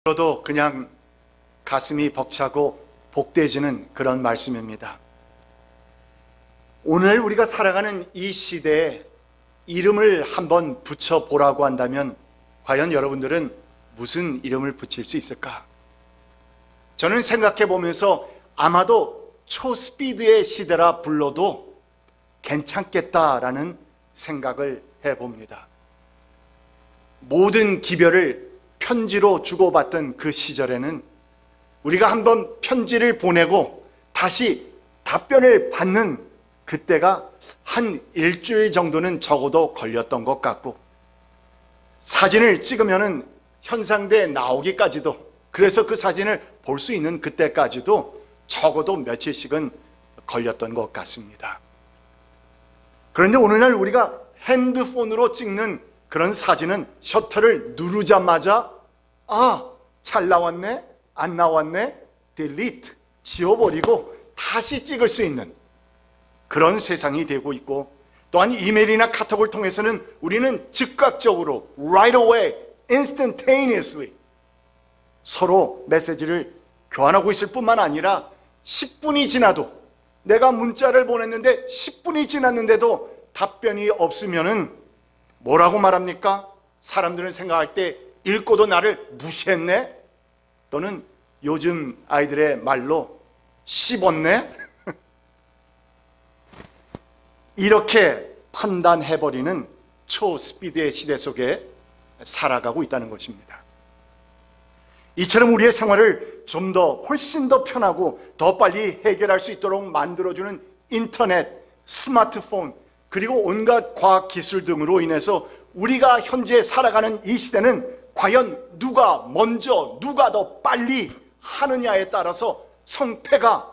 저도 그냥 가슴이 벅차고 복돼지는 그런 말씀입니다. 오늘 우리가 살아가는 이 시대에 이름을 한번 붙여보라고 한다면 과연 여러분들은 무슨 이름을 붙일 수 있을까? 저는 생각해 보면서 아마도 초스피드의 시대라 불러도 괜찮겠다라는 생각을 해봅니다. 모든 기별을 편지로 주고받던 그 시절에는 우리가 한번 편지를 보내고 다시 답변을 받는 그때가 한 일주일 정도는 적어도 걸렸던 것 같고, 사진을 찍으면은 현상대에 나오기까지도, 그래서 그 사진을 볼 수 있는 그때까지도 적어도 며칠씩은 걸렸던 것 같습니다. 그런데 오늘날 우리가 핸드폰으로 찍는 그런 사진은 셔터를 누르자마자 잘 나왔네, 안 나왔네, 딜리트, 지워버리고 다시 찍을 수 있는 그런 세상이 되고 있고, 또한 이메일이나 카톡을 통해서는 우리는 즉각적으로 right away, instantaneously 서로 메시지를 교환하고 있을 뿐만 아니라 10분이 지나도, 내가 문자를 보냈는데 10분이 지났는데도 답변이 없으면은 뭐라고 말합니까? 사람들은 생각할 때 읽고도 나를 무시했네? 또는 요즘 아이들의 말로 씹었네? 이렇게 판단해버리는 초스피드의 시대 속에 살아가고 있다는 것입니다. 이처럼 우리의 생활을 좀 더 훨씬 더 편하고 더 빨리 해결할 수 있도록 만들어주는 인터넷, 스마트폰, 그리고 온갖 과학기술 등으로 인해서 우리가 현재 살아가는 이 시대는 과연 누가 먼저, 누가 더 빨리 하느냐에 따라서 성패가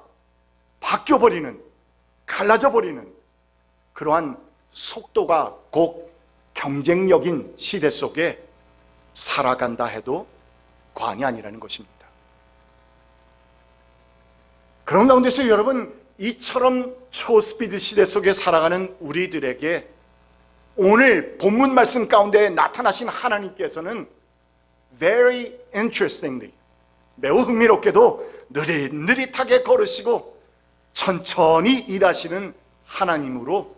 바뀌어버리는, 갈라져버리는 그러한 속도가 곧 경쟁력인 시대 속에 살아간다 해도 과언이 아니라는 것입니다. 그런 가운데서 여러분, 이처럼 초스피드 시대 속에 살아가는 우리들에게 오늘 본문 말씀 가운데 나타나신 하나님께서는 very interestingly, 매우 흥미롭게도 느릿느릿하게 걸으시고 천천히 일하시는 하나님으로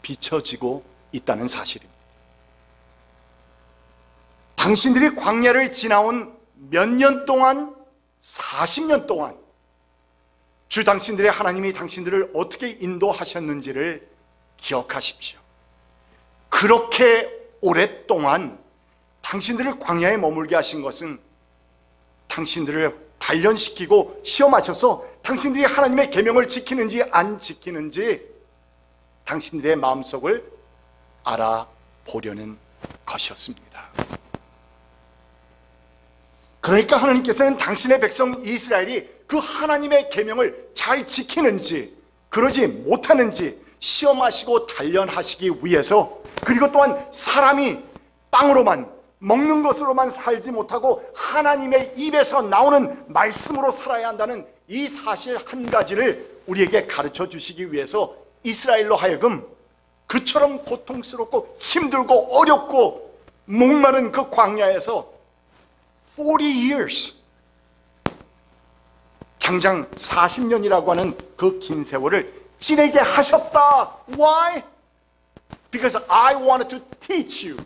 비춰지고 있다는 사실입니다. 당신들이 광야를 지나온 몇 년 동안, 40년 동안 주 당신들의 하나님이 당신들을 어떻게 인도하셨는지를 기억하십시오. 그렇게 오랫동안 당신들을 광야에 머물게 하신 것은 당신들을 단련시키고 시험하셔서 당신들이 하나님의 계명을 지키는지 안 지키는지 당신들의 마음속을 알아보려는 것이었습니다. 그러니까 하나님께서는 당신의 백성 이스라엘이 그 하나님의 계명을 잘 지키는지 그러지 못하는지 시험하시고 단련하시기 위해서, 그리고 또한 사람이 빵으로만, 먹는 것으로만 살지 못하고 하나님의 입에서 나오는 말씀으로 살아야 한다는 이 사실 한 가지를 우리에게 가르쳐 주시기 위해서 이스라엘로 하여금 그처럼 고통스럽고 힘들고 어렵고 목마른 그 광야에서 40 years, 장장 40년이라고 하는 그 긴 세월을 지내게 하셨다. Why? Because I wanted to teach you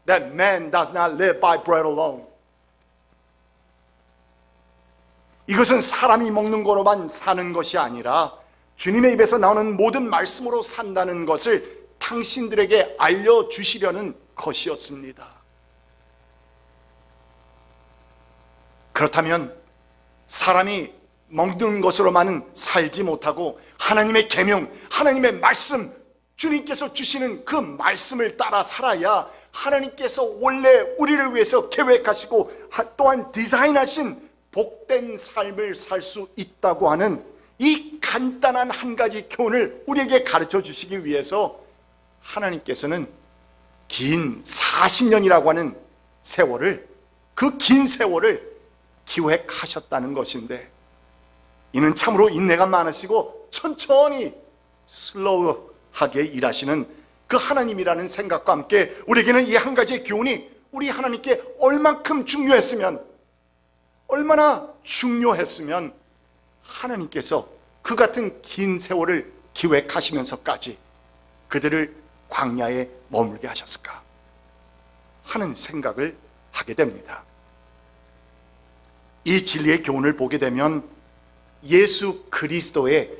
that man does not live by bread alone. 이것은 사람이 먹는 거로만 사는 것이 아니라 주님의 입에서 나오는 모든 말씀으로 산다는 것을 당신들에게 알려주시려는 것이었습니다. 그렇다면 사람이 먹는 것으로만은 살지 못하고 하나님의 계명, 하나님의 말씀, 주님께서 주시는 그 말씀을 따라 살아야 하나님께서 원래 우리를 위해서 계획하시고 또한 디자인하신 복된 삶을 살 수 있다고 하는 이 간단한 한 가지 교훈을 우리에게 가르쳐 주시기 위해서 하나님께서는 긴 40년이라고 하는 세월을, 그 긴 세월을 기획하셨다는 것인데, 이는 참으로 인내가 많으시고 천천히 슬로우하게 일하시는 그 하나님이라는 생각과 함께 우리에게는 이 한 가지의 교훈이 우리 하나님께 얼만큼 중요했으면 얼마나 중요했으면 하나님께서 그 같은 긴 세월을 기획하시면서까지 그들을 광야에 머물게 하셨을까 하는 생각을 하게 됩니다. 이 진리의 교훈을 보게 되면 예수 그리스도의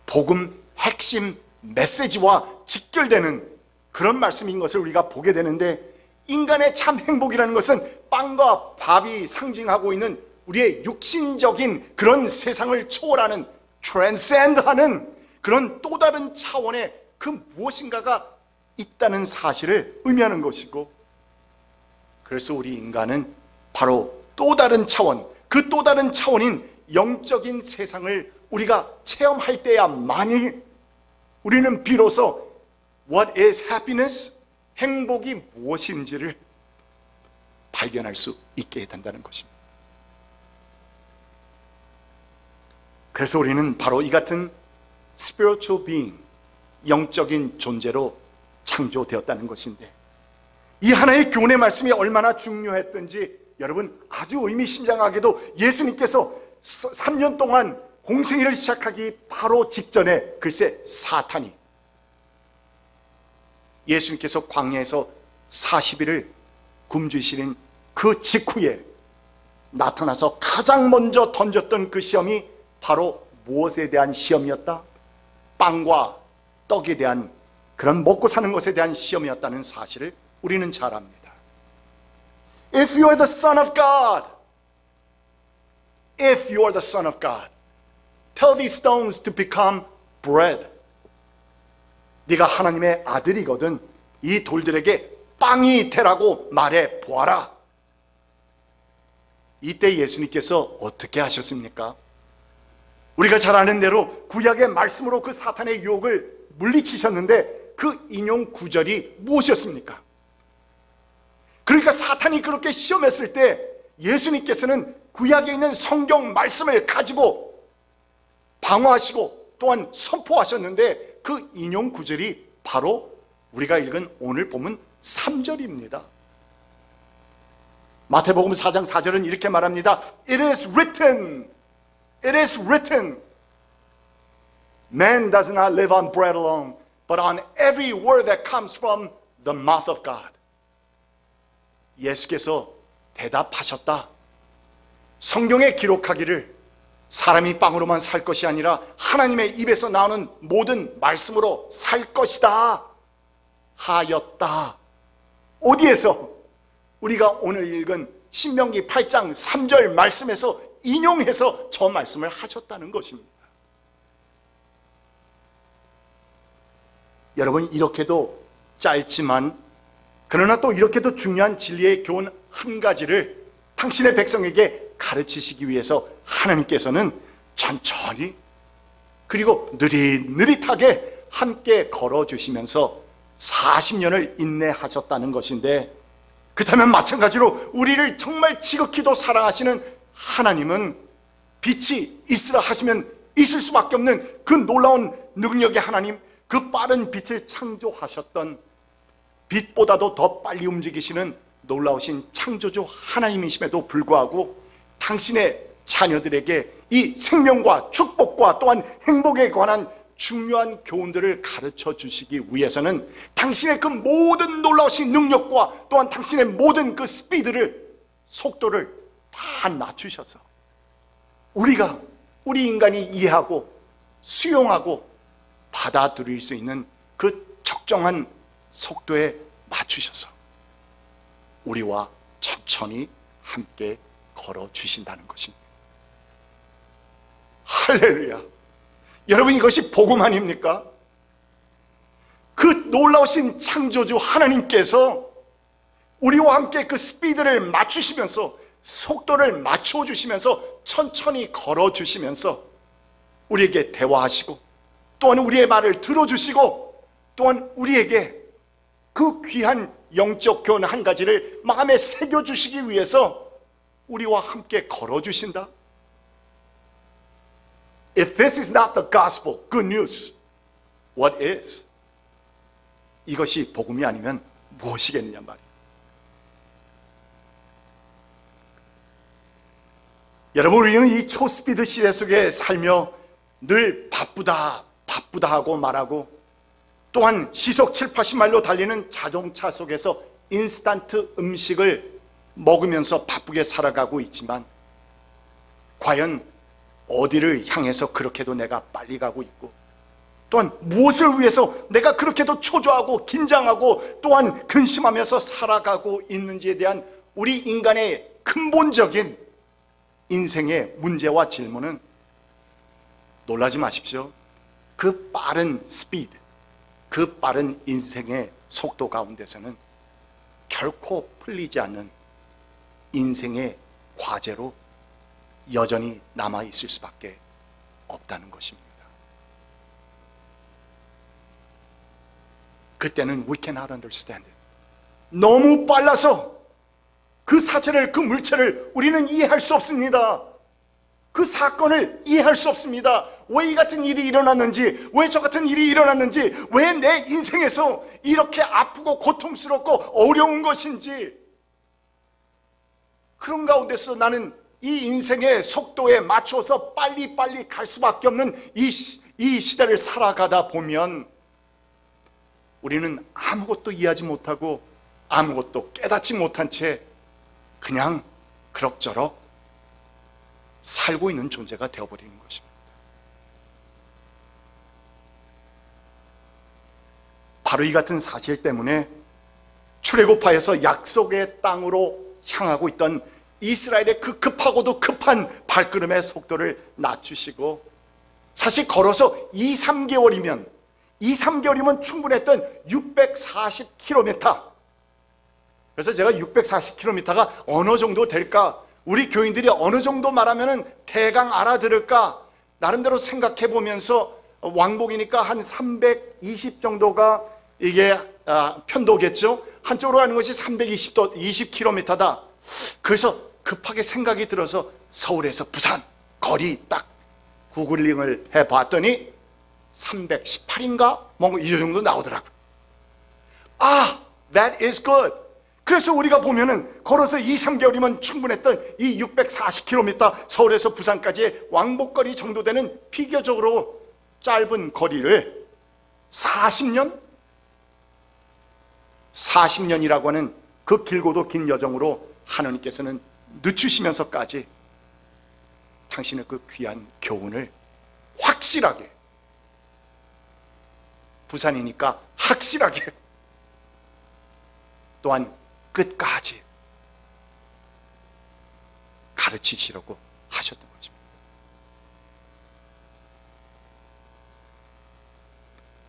복음 핵심 메시지와 직결되는 그런 말씀인 것을 우리가 보게 되는데, 인간의 참 행복이라는 것은 빵과 밥이 상징하고 있는 우리의 육신적인 그런 세상을 초월하는, 트랜센드하는 그런 또 다른 차원의 그 무엇인가가 있다는 사실을 의미하는 것이고, 그래서 우리 인간은 바로 또 다른 차원, 그 또 다른 차원인 영적인 세상을 우리가 체험할 때야만이 우리는 비로소 What is happiness? 행복이 무엇인지를 발견할 수 있게 된다는 것입니다. 그래서 우리는 바로 이 같은 spiritual being, 영적인 존재로 창조되었다는 것인데, 이 하나의 교훈의 말씀이 얼마나 중요했던지 여러분 아주 의미심장하게도 예수님께서 3년 동안 공생애를 시작하기 바로 직전에 글쎄 사탄이 예수님께서 광야에서 40일을 굶주시는 그 직후에 나타나서 가장 먼저 던졌던 그 시험이 바로 무엇에 대한 시험이었다? 빵과 떡에 대한, 그런 먹고 사는 것에 대한 시험이었다는 사실을 우리는 잘 압니다. If you are the Son of God, if you are the Son of God, tell these stones to become bread. 네가 하나님의 아들이거든 이 돌들에게 빵이 되라고 말해 보아라. 이때 예수님께서 어떻게 하셨습니까? 우리가 잘 아는 대로 구약의 말씀으로 그 사탄의 유혹을 물리치셨는데, 그 인용 구절이 무엇이었습니까? 그러니까 사탄이 그렇게 시험했을 때 예수님께서는 구약에 있는 성경 말씀을 가지고 방어하시고 또한 선포하셨는데, 그 인용 구절이 바로 우리가 읽은 오늘 본문 3절입니다. 마태복음 4장 4절은 이렇게 말합니다. It is written, it is written, man does not live on bread alone, but on every word that comes from the mouth of God. 예수께서 대답하셨다. 성경에 기록하기를 사람이 빵으로만 살 것이 아니라 하나님의 입에서 나오는 모든 말씀으로 살 것이다 하였다. 어디에서? 우리가 오늘 읽은 신명기 8장 3절 말씀에서 인용해서 저 말씀을 하셨다는 것입니다. 여러분, 이렇게도 짧지만 그러나 또 이렇게도 중요한 진리의 교훈 한 가지를 당신의 백성에게 가르치시기 위해서 하나님께서는 천천히 그리고 느릿느릿하게 함께 걸어주시면서 40년을 인내하셨다는 것인데, 그렇다면 마찬가지로 우리를 정말 지극히도 사랑하시는 하나님은 빛이 있으라 하시면 있을 수밖에 없는 그 놀라운 능력의 하나님, 그 빠른 빛을 창조하셨던, 빛보다도 더 빨리 움직이시는 놀라우신 창조주 하나님이심에도 불구하고 당신의 자녀들에게 이 생명과 축복과 또한 행복에 관한 중요한 교훈들을 가르쳐 주시기 위해서는 당신의 그 모든 놀라우신 능력과 또한 당신의 모든 그 스피드를, 속도를 다 낮추셔서 우리 인간이 이해하고 수용하고 받아들일 수 있는 그 적정한 속도에 맞추셔서 우리와 천천히 함께 걸어주신다는 것입니다. 할렐루야. 여러분, 이것이 복음 아닙니까? 그 놀라우신 창조주 하나님께서 우리와 함께 그 스피드를 맞추시면서, 속도를 맞춰주시면서 천천히 걸어주시면서 우리에게 대화하시고 또한 우리의 말을 들어주시고 또한 우리에게 그 귀한 영적 교훈 한 가지를 마음에 새겨주시기 위해서 우리와 함께 걸어주신다. If this is not the gospel, good news, what is? 이것이 복음이 아니면 무엇이겠느냐 말이에요. 여러분, 우리는 이 초스피드 시대 속에 살며 늘 바쁘다 하고 말하고, 또한 시속 7, 80마일로 달리는 자동차 속에서 인스턴트 음식을 먹으면서 바쁘게 살아가고 있지만, 과연 어디를 향해서 그렇게도 내가 빨리 가고 있고, 또한 무엇을 위해서 내가 그렇게도 초조하고 긴장하고 또한 근심하면서 살아가고 있는지에 대한 우리 인간의 근본적인 인생의 문제와 질문은, 놀라지 마십시오. 그 빠른 스피드, 그 빠른 인생의 속도 가운데서는 결코 풀리지 않는 인생의 과제로 여전히 남아있을 수밖에 없다는 것입니다. 그때는 we cannot understand it. 너무 빨라서 그 사체를, 그 물체를 우리는 이해할 수 없습니다. 그 사건을 이해할 수 없습니다. 왜 이 같은 일이 일어났는지, 왜 저 같은 일이 일어났는지, 왜 내 인생에서 이렇게 아프고 고통스럽고 어려운 것인지, 그런 가운데서 나는 이 인생의 속도에 맞춰서 빨리빨리 갈 수밖에 없는 이 시대를 살아가다 보면 우리는 아무것도 이해하지 못하고 아무것도 깨닫지 못한 채 그냥 그럭저럭 살고 있는 존재가 되어버리는 것입니다. 바로 이 같은 사실 때문에 출애굽하여서 약속의 땅으로 향하고 있던 이스라엘의 그 급하고도 급한 발걸음의 속도를 낮추시고, 사실 걸어서 2, 3개월이면 충분했던 640km. 그래서 제가 640km가 어느 정도 될까, 우리 교인들이 어느 정도 말하면 대강 알아들을까 나름대로 생각해 보면서, 왕복이니까 한 320 정도가 이게 편도겠죠. 한쪽으로 가는 것이 320km다. 그래서 급하게 생각이 들어서 서울에서 부산 거리 딱 구글링을 해봤더니 318인가? 뭐 이 정도 나오더라고요. That is good. 그래서 우리가 보면은 걸어서 2, 3개월이면 충분했던 이 640km 서울에서 부산까지의 왕복거리 정도 되는 비교적으로 짧은 거리를 40년이라고 하는 그 길고도 긴 여정으로 하나님께서는 늦추시면서까지 당신의 그 귀한 교훈을 확실하게, 부산이니까 확실하게, 또한 끝까지 가르치시려고 하셨던 것입니다.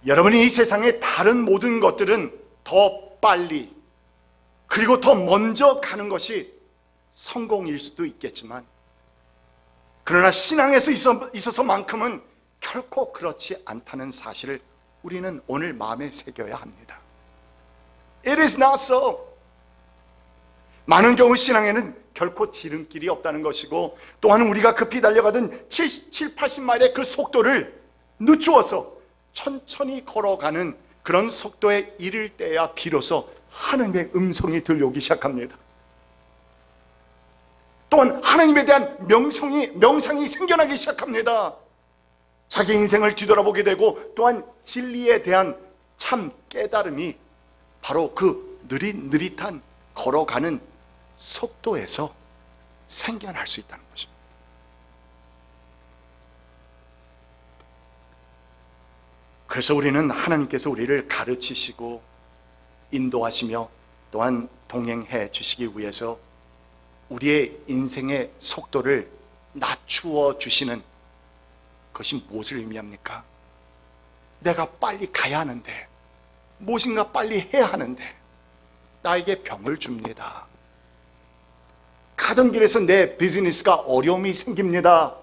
여러분이 이 세상의 다른 모든 것들은 더 빨리 그리고 더 먼저 가는 것이 성공일 수도 있겠지만, 그러나 신앙에서 있어서만큼은 결코 그렇지 않다는 사실을 우리는 오늘 마음에 새겨야 합니다. It is not so. 많은 경우 신앙에는 결코 지름길이 없다는 것이고, 또한 우리가 급히 달려가던 7, 80마일의 그 속도를 늦추어서 천천히 걸어가는 그런 속도에 이를 때야 비로소 하나님의 음성이 들려오기 시작합니다. 또한 하나님에 대한 명상이 생겨나기 시작합니다. 자기 인생을 뒤돌아보게 되고, 또한 진리에 대한 참 깨달음이 바로 그 느릿느릿한 걸어가는 속도에서 생겨날 수 있다는 것입니다. 그래서 우리는 하나님께서 우리를 가르치시고 인도하시며 또한 동행해 주시기 위해서 우리의 인생의 속도를 낮추어 주시는 것이 무엇을 의미합니까? 내가 빨리 가야 하는데, 무엇인가 빨리 해야 하는데 나에게 병을 줍니다. 가던 길에서 내 비즈니스가 어려움이 생깁니다.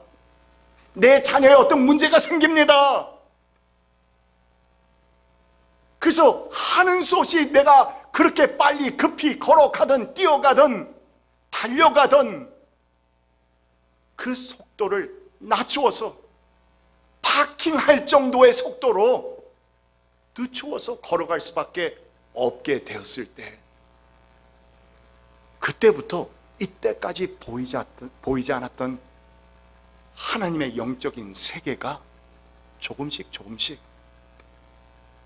내 자녀의 어떤 문제가 생깁니다. 그래서 하는 수 없이 내가 그렇게 빨리 급히 걸어가든 뛰어가든 달려가든 그 속도를 낮추어서 파킹할 정도의 속도로 늦추어서 걸어갈 수밖에 없게 되었을 때, 그때부터 이때까지 보이지 않았던 하나님의 영적인 세계가 조금씩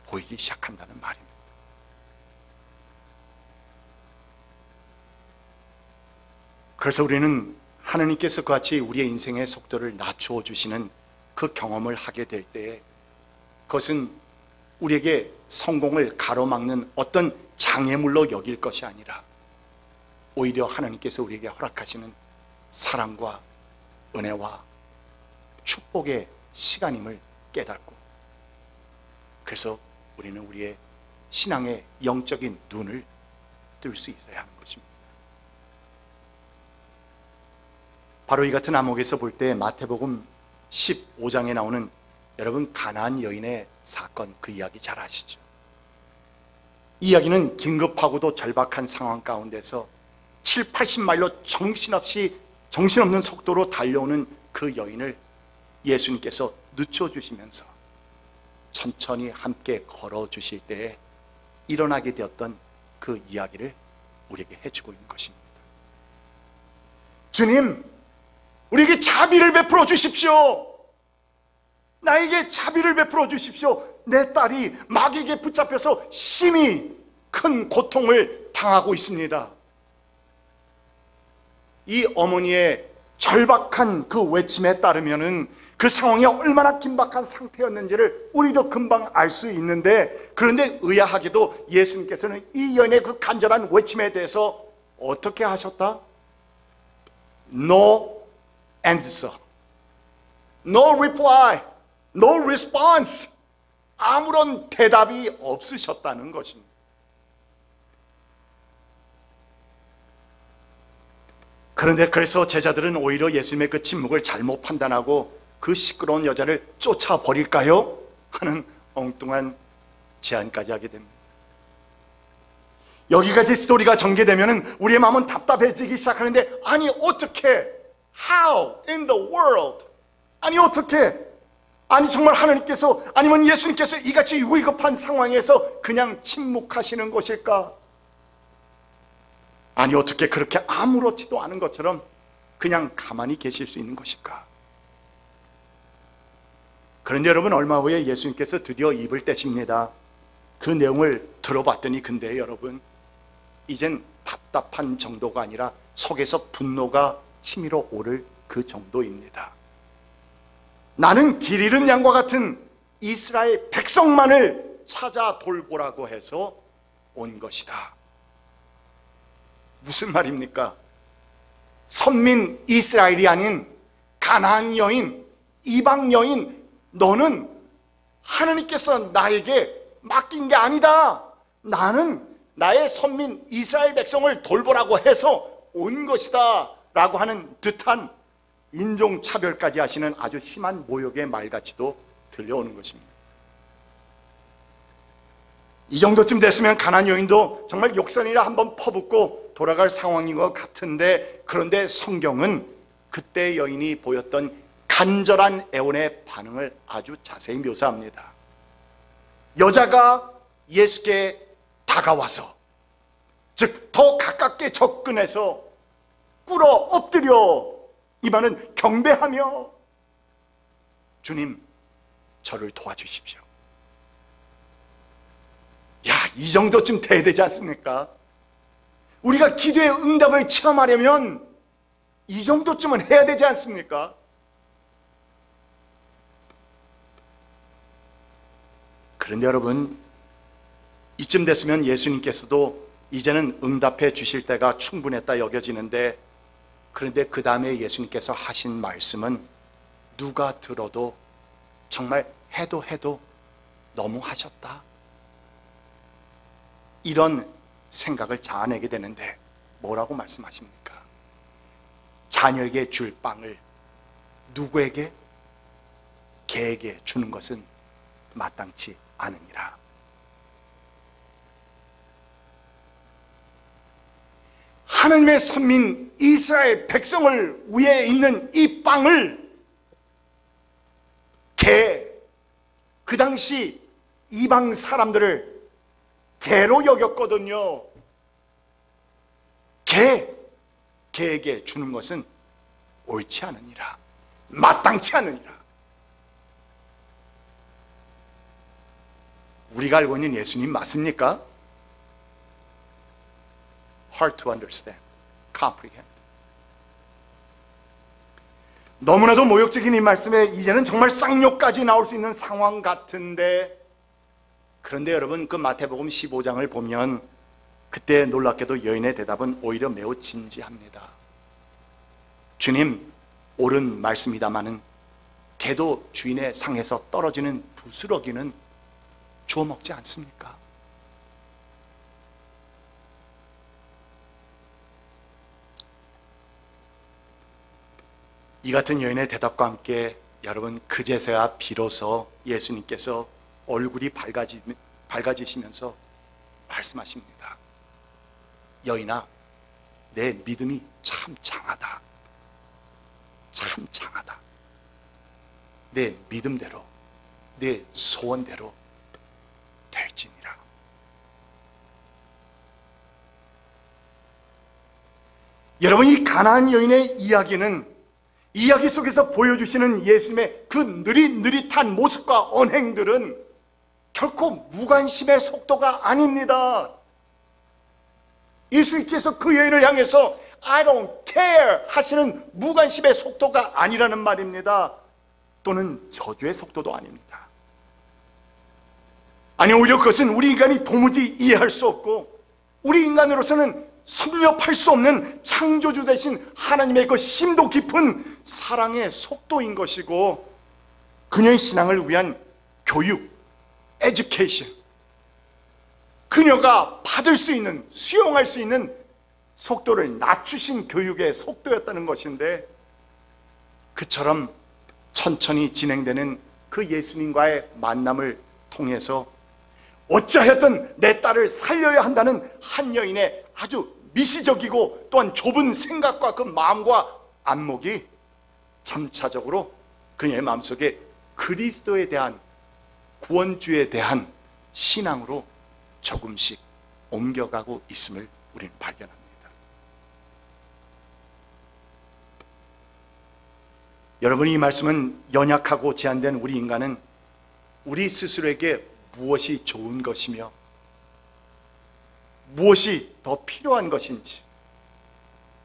보이기 시작한다는 말입니다. 그래서 우리는 하나님께서 그같이 우리의 인생의 속도를 낮추어 주시는 그 경험을 하게 될 때에 그것은 우리에게 성공을 가로막는 어떤 장애물로 여길 것이 아니라 오히려 하나님께서 우리에게 허락하시는 사랑과 은혜와 축복의 시간임을 깨닫고, 그래서 우리는 우리의 신앙의 영적인 눈을 뜰 수 있어야 하는 것입니다. 바로 이 같은 암흑에서 볼 때 마태복음 15장에 나오는 여러분 가나안 여인의 사건, 그 이야기 잘 아시죠? 이 이야기는 긴급하고도 절박한 상황 가운데서 7, 80마일로 정신없는 속도로 달려오는 그 여인을 예수님께서 늦춰주시면서 천천히 함께 걸어주실 때에 일어나게 되었던 그 이야기를 우리에게 해주고 있는 것입니다. 주님, 우리에게 자비를 베풀어 주십시오. 나에게 자비를 베풀어 주십시오. 내 딸이 마귀에게 붙잡혀서 심히 큰 고통을 당하고 있습니다. 이 어머니의 절박한 그 외침에 따르면은 그 상황이 얼마나 긴박한 상태였는지를 우리도 금방 알 수 있는데, 그런데 의아하게도 예수님께서는 이 여인의 그 간절한 외침에 대해서 어떻게 하셨다? No answer, no reply, no response. 아무런 대답이 없으셨다는 것입니다. 그런데 그래서 제자들은 오히려 예수님의 그 침묵을 잘못 판단하고 그 시끄러운 여자를 쫓아버릴까요? 하는 엉뚱한 제안까지 하게 됩니다. 여기까지 스토리가 전개되면 우리의 마음은 답답해지기 시작하는데, 아니 어떻게, how in the world, 아니 어떻게, 아니 정말 하나님께서 아니면 예수님께서 이같이 위급한 상황에서 그냥 침묵하시는 것일까? 아니 어떻게 그렇게 아무렇지도 않은 것처럼 그냥 가만히 계실 수 있는 것일까? 그런데 여러분, 얼마 후에 예수님께서 드디어 입을 떼십니다. 그 내용을 들어봤더니 근데 여러분, 이젠 답답한 정도가 아니라 속에서 분노가 치밀어 오를 그 정도입니다. 나는 길 잃은 양과 같은 이스라엘 백성만을 찾아 돌보라고 해서 온 것이다. 무슨 말입니까? 선민 이스라엘이 아닌 가나안 여인, 이방 여인, 너는 하나님께서 나에게 맡긴 게 아니다. 나는 나의 선민 이스라엘 백성을 돌보라고 해서 온 것이다 라고 하는 듯한 인종차별까지 하시는 아주 심한 모욕의 말같이도 들려오는 것입니다. 이 정도쯤 됐으면 가나안 여인도 정말 욕설이라 한번 퍼붓고 돌아갈 상황인 것 같은데, 그런데 성경은 그때 여인이 보였던 간절한 애원의 반응을 아주 자세히 묘사합니다. 여자가 예수께 다가와서, 즉 더 가깝게 접근해서 꿇어 엎드려 이 말은 경배하며, 주님 저를 도와주십시오. 야, 이 정도쯤 돼야 되지 않습니까? 우리가 기도의 응답을 체험하려면 이 정도쯤은 해야 되지 않습니까? 그런데 여러분, 이쯤 됐으면 예수님께서도 이제는 응답해 주실 때가 충분했다 여겨지는데, 그런데 그 다음에 예수님께서 하신 말씀은 누가 들어도 정말 해도 너무 하셨다, 이런 생각을 자아내게 되는데, 뭐라고 말씀하십니까? 자녀에게 줄 빵을 누구에게? 개에게 주는 것은 마땅치 않으니라. 하나님의 선민 이스라엘 백성을 위해 있는 이 빵을 개, 그 당시 이방 사람들을 개로 여겼거든요. 개에게 주는 것은 옳지 않으니라. 마땅치 않으니라. 우리가 알고 있는 예수님 맞습니까? Hard to understand, comprehend. 너무나도 모욕적인 이 말씀에 이제는 정말 쌍욕까지 나올 수 있는 상황 같은데, 그런데 여러분 그 마태복음 15장을 보면 그때 놀랍게도 여인의 대답은 오히려 매우 진지합니다. 주님, 옳은 말씀이다마는 개도 주인의 상에서 떨어지는 부스러기는 주워 먹지 않습니까? 이 같은 여인의 대답과 함께 여러분 그제서야 비로소 예수님께서 얼굴이 밝아지시면서 말씀하십니다. 여인아, 내 믿음이 참 장하다. 참 장하다. 내 믿음대로, 내 소원대로 될지니라. 여러분, 이 가나안 여인의 이야기는 이야기 속에서 보여주시는 예수님의 그 느릿느릿한 모습과 언행들은 결코 무관심의 속도가 아닙니다. 예수님께서 그 여인을 향해서 I don't care 하시는 무관심의 속도가 아니라는 말입니다. 또는 저주의 속도도 아닙니다. 아니, 오히려 그것은 우리 인간이 도무지 이해할 수 없고 우리 인간으로서는 섭렵할 수 없는 창조주 되신 하나님의 그 심도 깊은 사랑의 속도인 것이고, 그녀의 신앙을 위한 교육, education, 그녀가 받을 수 있는, 수용할 수 있는 속도를 낮추신 교육의 속도였다는 것인데, 그처럼 천천히 진행되는 그 예수님과의 만남을 통해서 어찌하였든 내 딸을 살려야 한다는 한 여인의 아주 미시적이고 또한 좁은 생각과 그 마음과 안목이 점차적으로 그녀의 마음속에 그리스도에 대한, 구원주에 대한 신앙으로 조금씩 옮겨가고 있음을 우리는 발견합니다. 여러분, 이 말씀은 연약하고 제한된 우리 인간은 우리 스스로에게 무엇이 좋은 것이며 무엇이 더 필요한 것인지,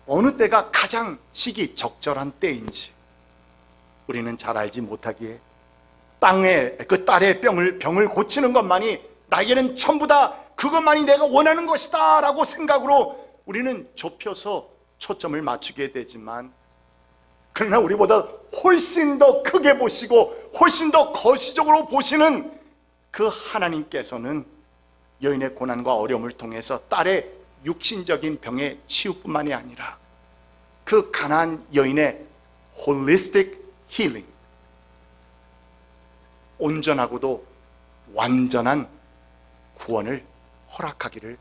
어느 때가 가장 시기 적절한 때인지 우리는 잘 알지 못하기에 땅에 그 딸의 병을 고치는 것만이 나에게는 전부 다 그것만이 내가 원하는 것이다 라고 생각으로 우리는 좁혀서 초점을 맞추게 되지만, 그러나 우리보다 훨씬 더 크게 보시고 훨씬 더 거시적으로 보시는 그 하나님께서는 여인의 고난과 어려움을 통해서 딸의 육신적인 병의 치유뿐만이 아니라 그 가나안 여인의 holistic healing, 온전하고도 완전한 구원을 허락하기를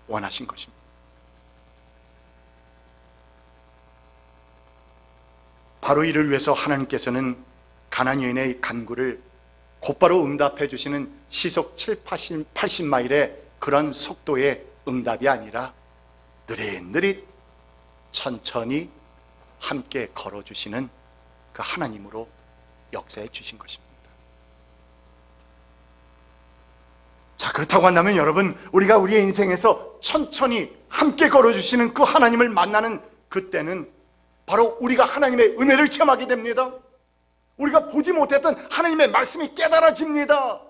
원하신 것입니다. 바로 이를 위해서 하나님께서는 가나안 여인의 간구를 곧바로 응답해 주시는 시속 7, 80마일의 그런 속도의 응답이 아니라 느릿느릿 천천히 함께 걸어주시는 그 하나님으로 역사해 주신 것입니다. 자, 그렇다고 한다면 여러분, 우리가 우리의 인생에서 천천히 함께 걸어주시는 그 하나님을 만나는 그때는 바로 우리가 하나님의 은혜를 체험하게 됩니다. 우리가 보지 못했던 하나님의 말씀이 깨달아집니다.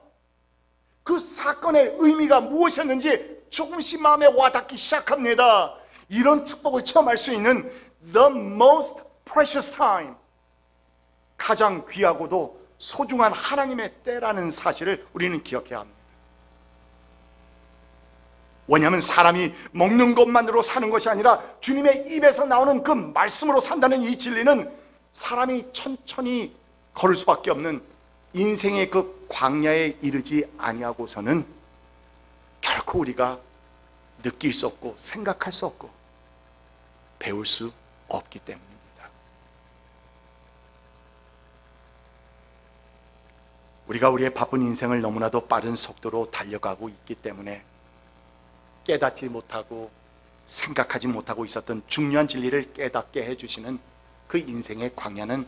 그 사건의 의미가 무엇이었는지 조금씩 마음에 와닿기 시작합니다. 이런 축복을 체험할 수 있는 the most precious time, 가장 귀하고도 소중한 하나님의 때라는 사실을 우리는 기억해야 합니다. 왜냐하면 사람이 먹는 것만으로 사는 것이 아니라 주님의 입에서 나오는 그 말씀으로 산다는 이 진리는 사람이 천천히 걸을 수밖에 없는 인생의 그 광야에 이르지 아니하고서는 결코 우리가 느낄 수 없고 생각할 수 없고 배울 수 없기 때문입니다. 우리가 우리의 바쁜 인생을 너무나도 빠른 속도로 달려가고 있기 때문에 깨닫지 못하고 생각하지 못하고 있었던 중요한 진리를 깨닫게 해주시는 그 인생의 광야는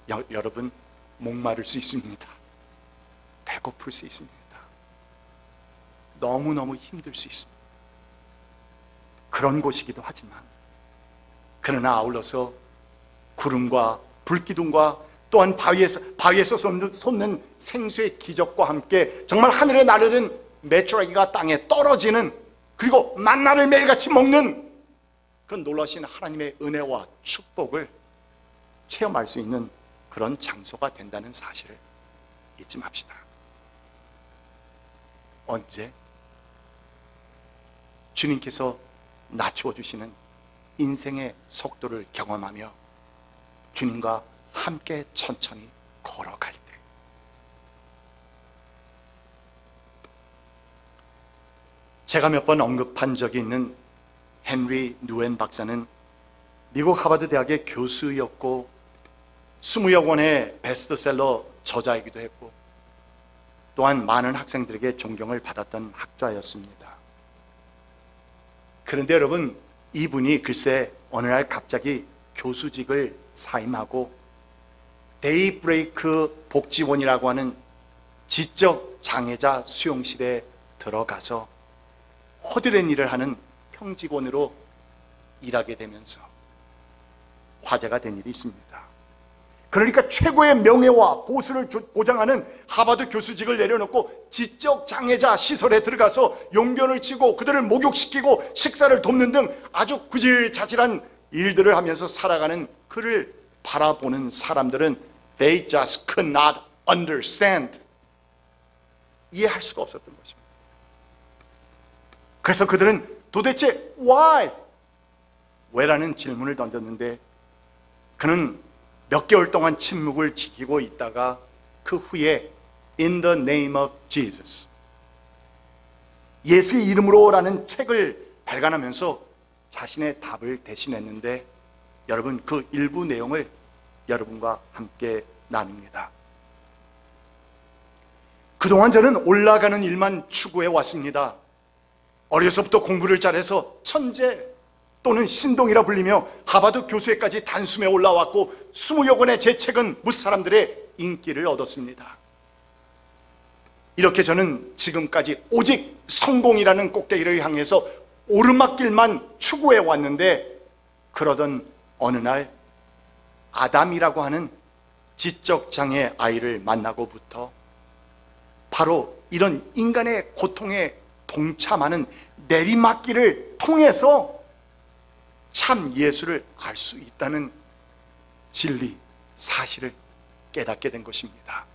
여러분, 목마를 수 있습니다. 배고플 수 있습니다. 너무너무 힘들 수 있습니다. 그런 곳이기도 하지만, 그러나 아울러서 구름과 불기둥과 또한 바위에서 솟는 생수의 기적과 함께 정말 하늘에 나르는 메추라기가 땅에 떨어지는, 그리고 만나를 매일같이 먹는 그런 놀라신 하나님의 은혜와 축복을 체험할 수 있는 그런 장소가 된다는 사실을 잊지 맙시다. 언제? 주님께서 낮추어 주시는 인생의 속도를 경험하며 주님과 함께 천천히 걸어갈 때. 제가 몇 번 언급한 적이 있는 헨리 누엔 박사는 미국 하버드 대학의 교수였고 20여 권의 베스트셀러 저자이기도 했고 또한 많은 학생들에게 존경을 받았던 학자였습니다. 그런데 여러분, 이분이 글쎄 어느 날 갑자기 교수직을 사임하고 데이브레이크 복지원이라고 하는 지적 장애자 수용실에 들어가서 허드렛 일을 하는 평직원으로 일하게 되면서 화제가 된 일이 있습니다. 그러니까 최고의 명예와 보수를 보장하는 하버드 교수직을 내려놓고 지적 장애자 시설에 들어가서 용변을 치고 그들을 목욕시키고 식사를 돕는 등 아주 구질자질한 일들을 하면서 살아가는 그를 바라보는 사람들은 They just could not understand. 이해할 수가 없었던 것입니다. 그래서 그들은 도대체 why? 왜라는 질문을 던졌는데 그는 몇 개월 동안 침묵을 지키고 있다가 그 후에 In the name of Jesus, 예수의 이름으로라는 책을 발간하면서 자신의 답을 대신했는데 여러분, 그 일부 내용을 여러분과 함께 나눕니다. 그동안 저는 올라가는 일만 추구해 왔습니다. 어려서부터 공부를 잘해서 천재 또는 신동이라 불리며 하버드 교수회까지 단숨에 올라왔고 20여 권의 제 책은 무사람들의 인기를 얻었습니다. 이렇게 저는 지금까지 오직 성공이라는 꼭대기를 향해서 오르막길만 추구해 왔는데 그러던 어느 날 아담이라고 하는 지적장애 아이를 만나고부터 바로 이런 인간의 고통에 동참하는 내리막길을 통해서 참 예수를 알 수 있다는 진리, 사실을 깨닫게 된 것입니다.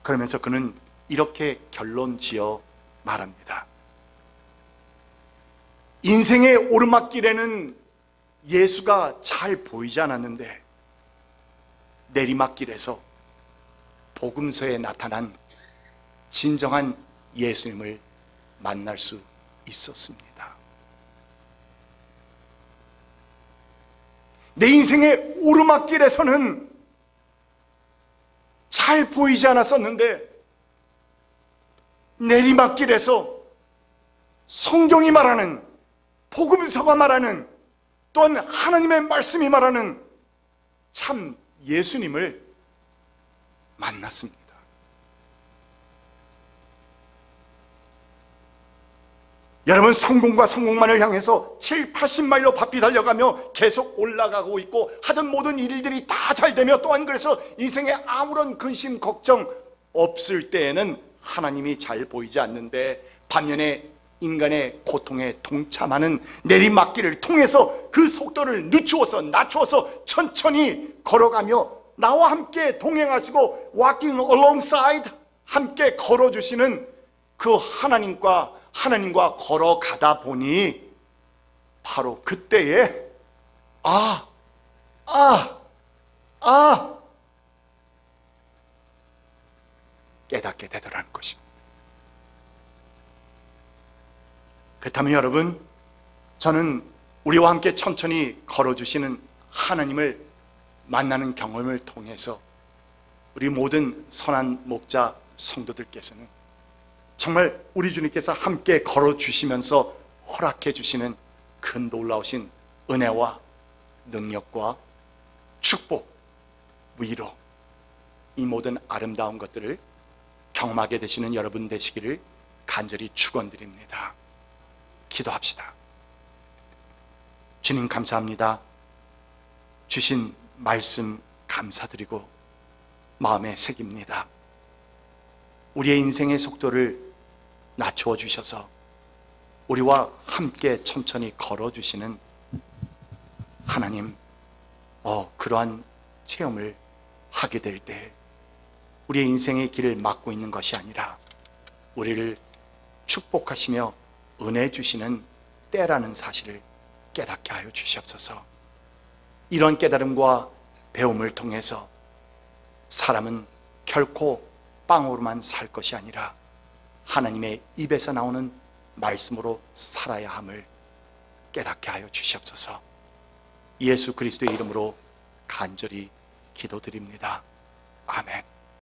그러면서 그는 이렇게 결론 지어 말합니다. 인생의 오르막길에는 예수가 잘 보이지 않았는데 내리막길에서 복음서에 나타난 진정한 예수님을 만날 수 있었습니다. 내 인생의 오르막길에서는 잘 보이지 않았었는데 내리막길에서 성경이 말하는, 복음서가 말하는, 또한 하나님의 말씀이 말하는 참 예수님을 만났습니다. 여러분, 성공과 성공만을 향해서 7, 80마일로 바삐 달려가며 계속 올라가고 있고 하던 모든 일들이 다 잘 되며 또한 그래서 인생에 아무런 근심, 걱정 없을 때에는 하나님이 잘 보이지 않는데 반면에 인간의 고통에 동참하는 내리막길을 통해서 그 속도를 늦추어서 낮추어서 천천히 걸어가며 나와 함께 동행하시고 walking alongside 함께 걸어주시는 그 하나님과 걸어가다 보니 바로 그때에 깨닫게 되더라는 것입니다. 그렇다면 여러분, 저는 우리와 함께 천천히 걸어주시는 하나님을 만나는 경험을 통해서 우리 모든 선한 목자 성도들께서는 정말 우리 주님께서 함께 걸어주시면서 허락해 주시는 그 놀라우신 은혜와 능력과 축복, 위로 이 모든 아름다운 것들을 경험하게 되시는 여러분 되시기를 간절히 축원드립니다. 기도합시다. 주님 감사합니다. 주신 말씀 감사드리고 마음에 새깁니다. 우리의 인생의 속도를 낮추어 주셔서 우리와 함께 천천히 걸어주시는 하나님, 그러한 체험을 하게 될 때 우리의 인생의 길을 막고 있는 것이 아니라 우리를 축복하시며 은혜 주시는 때라는 사실을 깨닫게 하여 주시옵소서. 이런 깨달음과 배움을 통해서 사람은 결코 빵으로만 살 것이 아니라 하나님의 입에서 나오는 말씀으로 살아야 함을 깨닫게 하여 주시옵소서. 예수 그리스도의 이름으로 간절히 기도드립니다. 아멘.